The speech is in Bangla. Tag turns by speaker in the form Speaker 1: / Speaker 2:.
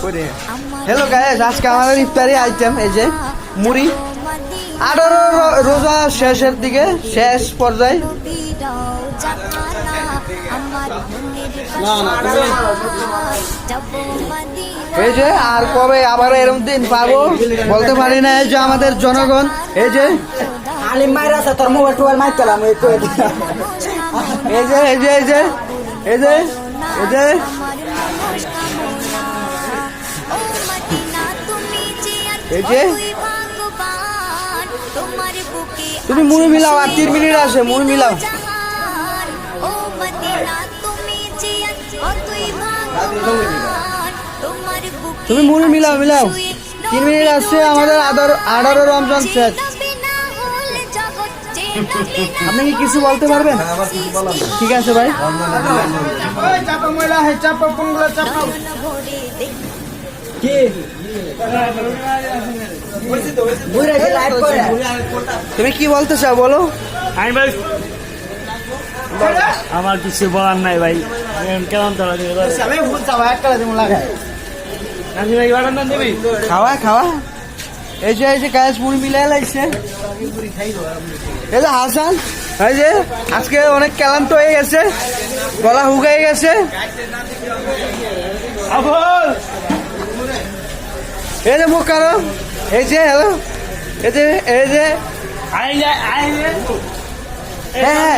Speaker 1: হ্যালো গাইস, আজকে আমাদের ইফতারি আইটেম এই যে মুড়ি। 18 রোজা শেষের দিকে, শেষ পর্যায়ে। এই যে আর কবে আবার এরকম দিন পাবো বলতে পারি না। এই যে আমাদের জনগণ, এই যে
Speaker 2: আলিম মাইরা আছে তোর মোবাইল টোবাইল মাইক পেলাম
Speaker 1: এই যে এই যে এই যে এই যে এই যে এই যে তুমি মুড়ি মিলাও, আর 3 মিনিট আছে, মুড়ি মিলাও। তুমি মুড়ি মিলাও মিলাও, 3 মিনিট আসছে আমাদের 18 রমজান শেষ। আপনি কি কিছু বলতে পারবেন? ঠিক আছে ভাই। তুমি কি বলতে চাও বলো?
Speaker 3: আমার কিছু বলার নাই ভাই, কেমন
Speaker 1: খাওয়া খাওয়া। এই যে এই যে গ্যাস মুড়ি মিলাই লাগছে। এই যে হাসান, এই যে আজকে অনেক ক্লান্ত হয়ে গেছে, গলা শুকিয়ে গেছে। এই যে মুখ কারো, এই যে হ্যালো, এই যে হ্যাঁ।